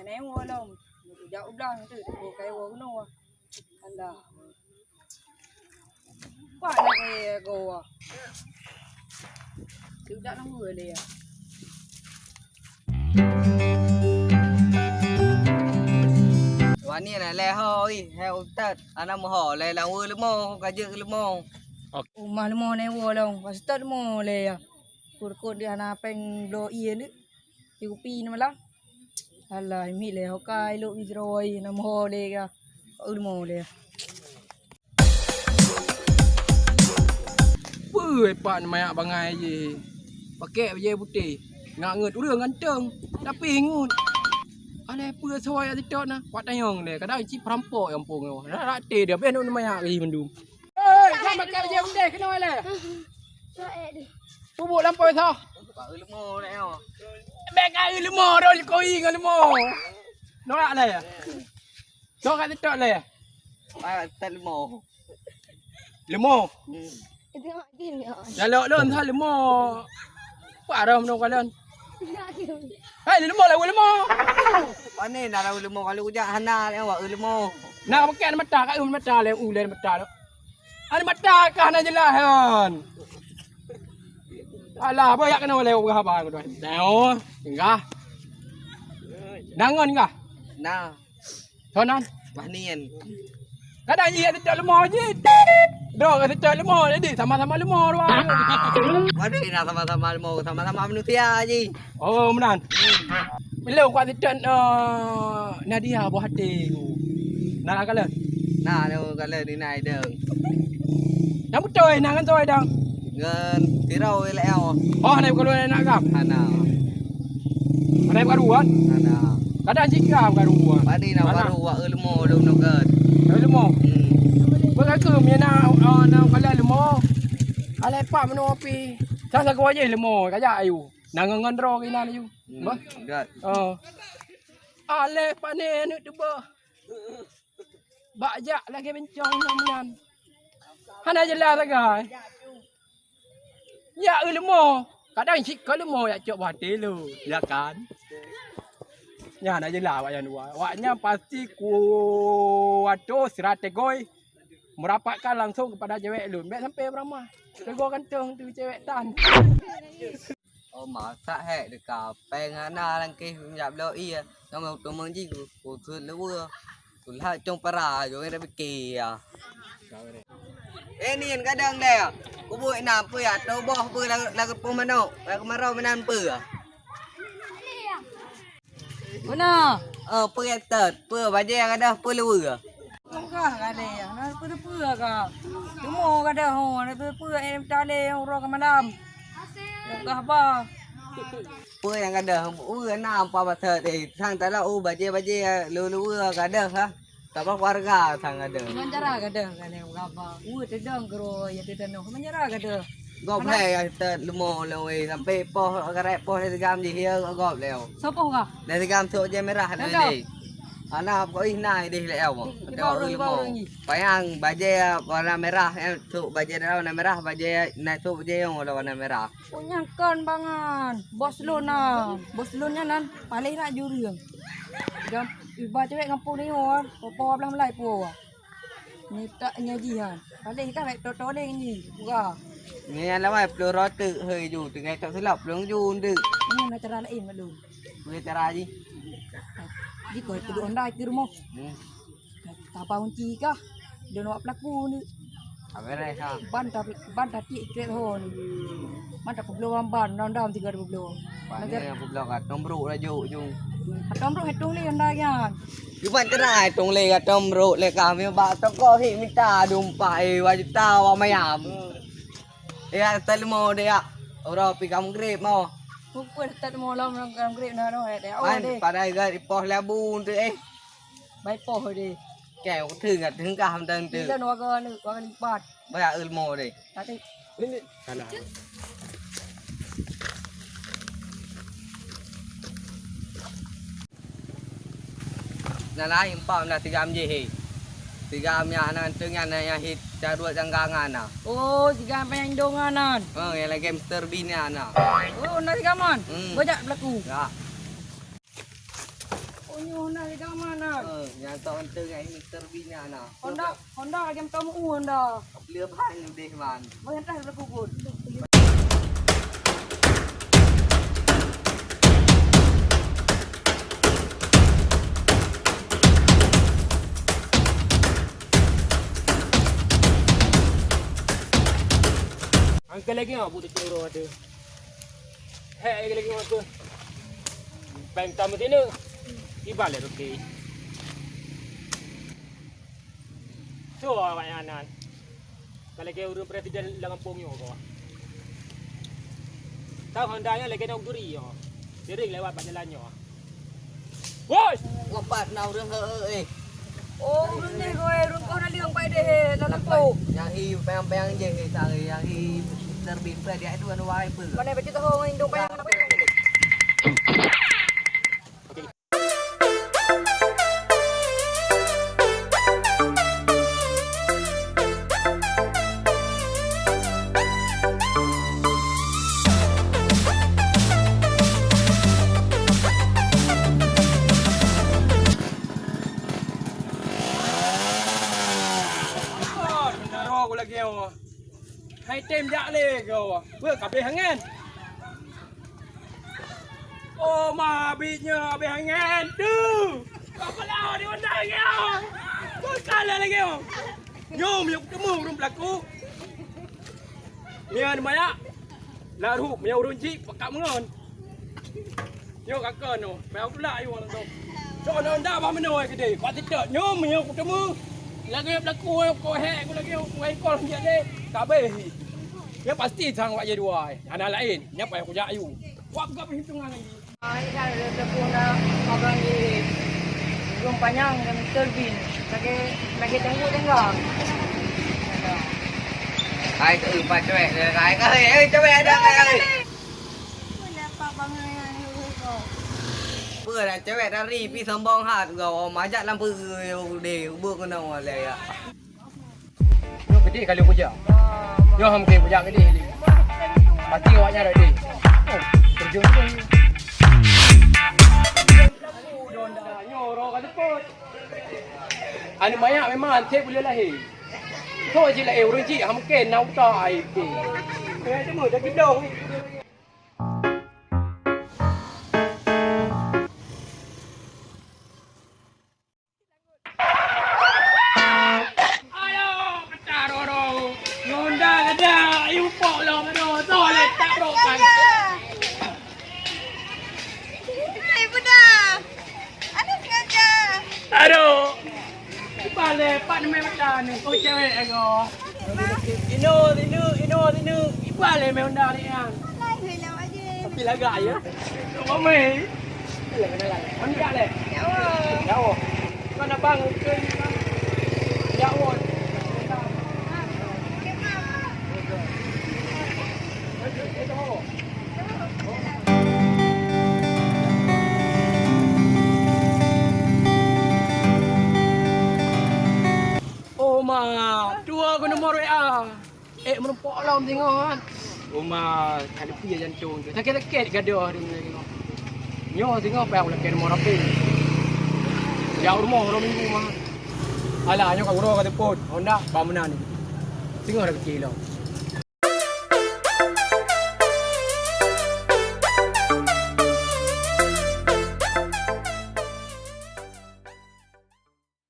ném qua luôn dạo đang từ cái uống nó là quả này gồ chứ đã nó người liềnวันนี้นะแล้วเฮ้ยเฮลตัดอันนั้นมาห่อเลยแล้วมือลูกโม่ก็ยืดลูกโม่ mà nó mò này qua luôn và tất mò liền cột đi na pen lo yên đấy thì cũng pin mà lắm là mi liền họ cài lộ đi rồi nó mò liền mò liền ปื้อปานมาบางไงยีปะแก่เยบุตรีงาเงินเรื่องกันเจิงดับปีงูอะไรเปื้อซอยอะไรจอดนะวัดได้ยังเนี่ยก็ได้ชิพร้อมโปะยำปงเลยละตีเดี๋ยวเป็นอุ่นมาอยากอีมันดูเอ้ยทำมาแก่เยบุตรีขึ้นหน่อยเลยผู้บุลำปอยท่อ ลูกโม่แล้ว แบกไอ้ลูกโม่โดนโกยกันลูกโม่น้องอะไรอ่ะน้องอะไรจอดเลย ไปตัดลูกโม่ ลูกโม่อย่าเลอะเล่นท่าลูกโม่ป่าเริ่มลงกันเล่นเฮ้ยลูกโม่อะไรวะลูกโม่ วันนี้นะเราลูกโม่กับลูกจะหันหน้าแล้วว่าลูกโม่ nah pakai ada mata kat mata le ulen mata tu ada mata kah nak jelah han alah banyak kena le urang apa tu tengok enggak dangon enggak น่า thonan วันนี้ kadang ye tak lemah je dok kata tak lemah jadi sama-sama lemah tu วันนี้นะsama-samaลูกโม่sama-sama manusia je oh menan bila kuat tidak Nadia buah hati nak kan le หน้าเราก็เลยนี่นายเดิม yang betul nak kan toy dang เงินที่เราแล้ว oh nak kalau nak gam อันน่ะ nak karuan อันน่ะ kadang jikam karuan วันนี้นะว่ารู้ว่าลูกโม่ดูนกเกิด lemah Bagaimana ke mina nak kalau lemah alai pak meno api sasa ko aje lemah kaya ayu nang ngandro kina ayu bah เกิด alai pane ni tuba bajak lagi bencong naman hana jelas sagai ya lemah kadang sik kalau lemah ya cok hati lu ya kan ya nak jelas awak yang dua awaknya pasti kuat strategi merapatkan langsung kepada cewek lu baik sampai beramah tegor kantong tu cewek tan oh mà xã hệ được cả pe na lang kia nhập lo y xong rồi tụi mình gì của thưa lúa vừa của hai trong para rồi đây bị kỳ à ê niên cái đơn đây à của bụi nào bụi à đâu bỏ bụi là cái pomano là cái maro bên ăn bự à mana bụi tợt bụi bà dê cái đó bụi lúa à không có cái này nó bữa cả chúng mò cái đó hồ nó bữa em cha lê hồ rồi cái mà làm cái apa bụi yang cái đó bụi nào pa bà thợ thì thằng ta là bà dê lúa cái đó ha tapi warga thằng cái đó menyerah cái đó cái này apa itu dong kero ya tidak noh menyerah cái đó gọp này tợt lúa mò rồi sampai po cái rep po để gam gì here gọp leo siapa kah để gam thôi chứ mới ra này đi anh nào có in này đi leo mà phải ăn bà dê warna merah em thụ bà dê đó warna merah bà dê này thụ bà dê yang warna merah punyakan bangan Barcelona nan paling nak jurang jam iba cewek kampung ni orang popo belah melai po ni tak nyajian paling kan baik toto ni buka nghe là mày pro tự hơi dù từ ngày trong thứ lọc lướng du được ni nak cara lain mak dulu người ta ra gì jika itu ondai ke rumah tapa kunci kah dia nak pelaku ni ở bên này sao ban tapi ikret ho ni ban tak belum ban dalam 30 belum bạn nghe phục lọc à trong rượu là dụ chung Atom ro hitung ni ondai kan cứ bạn cái này trong lề cả trong rượu lề cả mấy bạn trong có thì mình ta đùm phải và chúng ta vào mày ảm ya telmo dia ora pikam grip mau pukul tak mau lam dalam grip na no để man pada ga po labu tu bai po đi kèo thường à thường cả ham đơn từ kita no ga ni ga ni pat bây giờ ilmo đi tadi ini salah là lá im pom là tigam gì hì tigam nhà nan trưng nhà này hit cha dua janggangan à oh tiga pengen donganan yang lagi hamster binian à oh nak tiga man banyak berlaku ya punya Honda lagi mana? Yang tak enteng ai Mr. Bina nah. Honda lagi tamu Honda. Lừa ban lu deh man. Bayar dah berkubur. Angkat lagi ngah buat euro ada. Hei lagi ngah tu. Bank tamu sini. Ibalik okey. So awak yang anan. Kalau ke urus presiden lang pong yo ko. Tahu Honda nya lagi nak guri yo. Diri lewat jalan yo. Woi, Ngopat nau rương eh. Oh, rung ni kowe, rung kau nak liang pai deh, dalam tu. Yang hi pang je sang yang hi Mr. Bin dia dua wai ber. Mana baca tahu orang Indo bayang apa? aku lagi yo. Hai tem jak le go. Ber kabe hangen. Oh ma bitnya kabe hangen tu. Apa lah di mana yo. Kau kalah lagi yo. Nyom yo ketemu rum pelaku. Mian maya. Laru mian urunji pakak mengon. Yo kakak no. Mau pula yo orang tu. So nanda ba menoi ke dia. Kau tidak nyom yo ketemu. Lagi pelaku kau hek aku lagi kau ekor dia ni. Kabeh. Ya pasti sang wak je dua. Anak lain, nyapa aku jak ayu. Wak gap hitungan lagi. Ini kan ada terpuna orang di Gunung Panjang dan Terbin. Lagi tengok. Cái tự phải cho mẹ cái ơi cho mẹ đây mẹ ơi. Bữa là cho mẹ đã ri pi sớm bong hạt rồi má chặt làm bự để bước con nào này ạ. Yo gede kali aku jak. Yo ham ke jak gede ni. Pasti awaknya ada di. Oh, terjun tu. Nyoro kali pot. Ani banyak memang cek boleh lahir. Thôi chỉ là eo rồi chị ham ke nấu tỏi thì. Cái mở ra cái đầu. Aduh, balik pak nama macam ni, kau cewek aku. Ino, balik macam ni yang. Tapi lagak ya. Kau mai. Mana kat le? Jauh. Kau nak bang ke? Jauh. Oma, dua guna nomor WA. Menumpuk alam tengok kan. Oma, ada pia jantung tu. Sakit-sakit gaduh dia tengok. Nyo tengok apa aku nak nomor apa. Jauh rumah orang minggu mah. Alah, nyo kat rumah kat telepon. Honda, bawa mana ni? Tengok dah kecil lah.